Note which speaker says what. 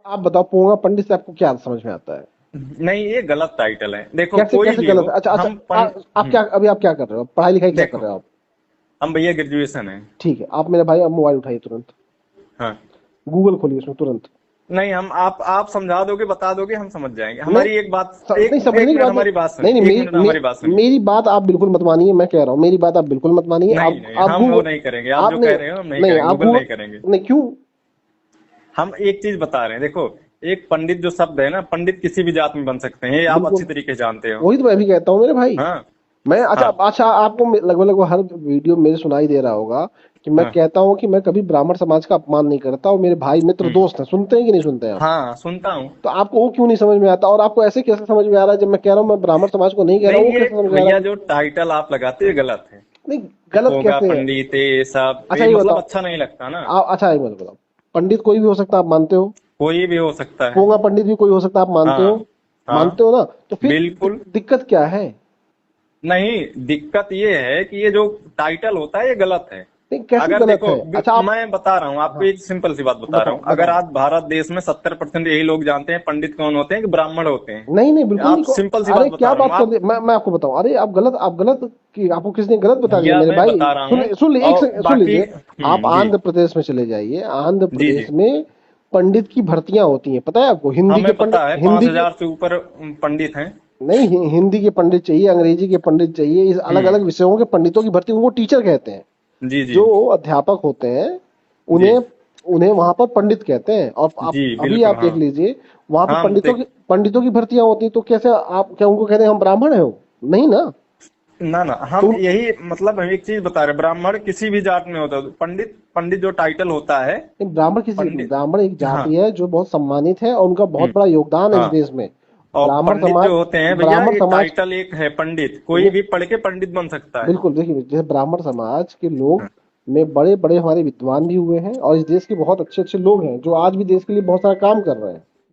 Speaker 1: आप बताओ, पोंगा पंडित से आपको क्या समझ में आता है?
Speaker 2: नहीं, ये गलत टाइटल है, देखो
Speaker 1: कैसे
Speaker 2: कोई
Speaker 1: कैसे
Speaker 2: भी
Speaker 1: गलत
Speaker 2: हो।
Speaker 1: है? अच्छा अच्छा,
Speaker 2: हम पन
Speaker 1: आप क्या अभी आप क्या कर रहे हो? पढ़ाई लिखाई क्या कर
Speaker 2: देखो,
Speaker 1: रहे हो आप?
Speaker 2: हम भैया ग्रेजुएशन है।
Speaker 1: ठीक है, आप मेरे भाई अब मोबाइल उठाइए तुरंत,
Speaker 2: हाँ।
Speaker 1: गूगल खोलिए उसमें तुरंत।
Speaker 2: नहीं, हम आप समझा दोगे, बता दोगे, हम समझ जाएंगे।
Speaker 1: नहीं,
Speaker 2: हमारी एक बात,
Speaker 1: नहीं
Speaker 2: एक
Speaker 1: समझने
Speaker 2: एक
Speaker 1: की
Speaker 2: मिनट
Speaker 1: बात नहीं।
Speaker 2: हमारी बात
Speaker 1: नहीं
Speaker 2: सुनिए,
Speaker 1: नहीं,
Speaker 2: एक मिनट हमारी बात सुनिए।
Speaker 1: मेरी बात आप बिल्कुल मत मानिए, मैं कह रहा हूँ मेरी बात आप बिल्कुल मत मानिए।
Speaker 2: नहीं
Speaker 1: आप
Speaker 2: नहीं,
Speaker 1: आप
Speaker 2: हम वो
Speaker 1: गूगल,
Speaker 2: नहीं करेंगे, आप
Speaker 1: आप
Speaker 2: जो
Speaker 1: नहीं,
Speaker 2: कह रहे हो हम नहीं
Speaker 1: नहीं
Speaker 2: करेंगे,
Speaker 1: आप
Speaker 2: गूगल
Speaker 1: गूगल,
Speaker 2: नहीं करेंगे।
Speaker 1: नहीं क्यों?
Speaker 2: हम एक चीज बता रहे हैं, देखो, एक पंडित जो शब्द है ना, पंडित किसी भी जात में बन सकते हैं, ये आप अच्छी
Speaker 1: बिल्कुल,
Speaker 2: तरीके से जानते हो।
Speaker 1: वही तो मैं भी कहता हूँ मेरे भाई।
Speaker 2: हाँ।
Speaker 1: मैं अच्छा
Speaker 2: हाँ।
Speaker 1: अच्छा, आपको लगभग लगभग हर वीडियो मेरे सुनाई दे रहा होगा कि मैं
Speaker 2: हाँ।
Speaker 1: कहता हूँ कि मैं कभी ब्राह्मण समाज का अपमान नहीं करता, और मेरे भाई मित्र
Speaker 2: हम्म।
Speaker 1: दोस्त हैं, सुनते हैं कि नहीं सुनते हैं आप?
Speaker 2: हाँ, सुनता हूँ।
Speaker 1: तो आपको वो क्यों नहीं समझ में आता, और आपको ऐसे कैसे समझ में आ रहा है जब मैं कह रहा हूँ मैं ब्राह्मण समाज को नहीं कह रहा
Speaker 2: नहीं,
Speaker 1: हूँ, वो
Speaker 2: ये
Speaker 1: कैसे समझ में आ रहा
Speaker 2: भैया
Speaker 1: है?
Speaker 2: जो टाइटल आप लगाते हो ये गलत है।
Speaker 1: नहीं,
Speaker 2: ये
Speaker 1: गलत
Speaker 2: पोगा
Speaker 1: कैसे है?
Speaker 2: पंडित ये सब, तो
Speaker 1: अच्छा
Speaker 2: ये
Speaker 1: ये
Speaker 2: मतलब
Speaker 1: बताओ,
Speaker 2: अच्छा नहीं लगता ना।
Speaker 1: आप अच्छा ये मत बताओ, पंडित कोई भी हो सकता है, आप मानते हो?
Speaker 2: कोई भी हो सकता है।
Speaker 1: पोंगा पंडित भी कोई हो सकता है, आप मानते हो?
Speaker 2: हाँ।
Speaker 1: मानते
Speaker 2: हाँ।
Speaker 1: हो ना? तो फिर
Speaker 2: बिल्कुल।
Speaker 1: दिक्कत क्या है?
Speaker 2: नहीं, दिक्कत ये है कि ये जो टाइटल होता है ये गलत है।
Speaker 1: नहीं कैसे
Speaker 2: अगर
Speaker 1: गलत
Speaker 2: देखो,
Speaker 1: है? अच्छा आप,
Speaker 2: मैं बता रहा हूँ आपको,
Speaker 1: हाँ
Speaker 2: एक सिंपल सी बात बता रहा
Speaker 1: बताओ
Speaker 2: हूँ, अगर
Speaker 1: बताओ।
Speaker 2: आज भारत देश में 70% यही लोग जानते हैं पंडित कौन होते हैं कि ब्राह्मण होते
Speaker 1: नहीं नहीं
Speaker 2: हैं।
Speaker 1: बिल्कुल
Speaker 2: आप
Speaker 1: नहीं को,
Speaker 2: सिंपल सी
Speaker 1: अरे
Speaker 2: बात
Speaker 1: क्या
Speaker 2: बता रहा हूँ
Speaker 1: बात कर
Speaker 2: आप।
Speaker 1: दी, मैं आपको बताऊं, अरे आप गलत, कि आपको किसने गलत बता दिया
Speaker 2: भैया
Speaker 1: मेरे
Speaker 2: मैं
Speaker 1: भाई?
Speaker 2: बता रहा हूँ। और
Speaker 1: सुन
Speaker 2: बाकी।
Speaker 1: लीजिए। आप
Speaker 2: जी।
Speaker 1: आंध्र प्रदेश में चले जाइए, आंध्र
Speaker 2: जी।
Speaker 1: प्रदेश
Speaker 2: जी।
Speaker 1: में पंडित की भर्तियां होती हैं, पता है आपको? हिंदी के
Speaker 2: हमें
Speaker 1: पंडित,
Speaker 2: पता है, पांच
Speaker 1: हिंदी के,
Speaker 2: हजार से ऊपर पंडित हैं।
Speaker 1: नहीं हिंदी के पंडित चाहिए, अंग्रेजी के पंडित चाहिए, इस अलग अलग
Speaker 2: हम्म।
Speaker 1: विषयों के पंडितों की भर्ती, उनको टीचर कहते हैं।
Speaker 2: जी। जी।
Speaker 1: जो अध्यापक होते हैं
Speaker 2: जी।
Speaker 1: उन्हें, उन्हें वहां पर पंडित कहते हैं। और आप
Speaker 2: जी
Speaker 1: अभी
Speaker 2: बिल्कुल।
Speaker 1: आप
Speaker 2: हाँ।
Speaker 1: देख लीजिए, वहां पर
Speaker 2: हाँ, देख।
Speaker 1: पंडितों की भर्तियां होती हैं, तो कैसे आप क्या उनको कहते हैं हम ब्राह्मण हैं? वो नहीं ना।
Speaker 2: ना ना,
Speaker 1: तो
Speaker 2: हम यही मतलब हम एक चीज बता रहे, ब्राह्मण किसी भी जात में होता है, पंडित पंडित जो टाइटल होता है। पंडित।
Speaker 1: ब्राह्मण एक
Speaker 2: हाँ।
Speaker 1: जाति है जो बहुत सम्मानित है, और उनका बहुत
Speaker 2: हम्म।
Speaker 1: बड़ा योगदान है इस
Speaker 2: हाँ।
Speaker 1: देश में।
Speaker 2: और
Speaker 1: ब्राह्मण
Speaker 2: पंडित
Speaker 1: समाज,
Speaker 2: जो होते हैं भैया,
Speaker 1: ब्राह्मण
Speaker 2: ये
Speaker 1: समाज,
Speaker 2: टाइटल एक है, पंडित कोई भी पढ़ के पंडित बन सकता है।
Speaker 1: बिल्कुल देखिए, जैसे ब्राह्मण समाज के लोग
Speaker 2: हाँ।
Speaker 1: में बड़े बड़े हमारे विद्वान भी हुए हैं, और इस देश के बहुत अच्छे अच्छे लोग हैं जो आज भी देश के लिए बहुत सारा काम कर रहे हैं।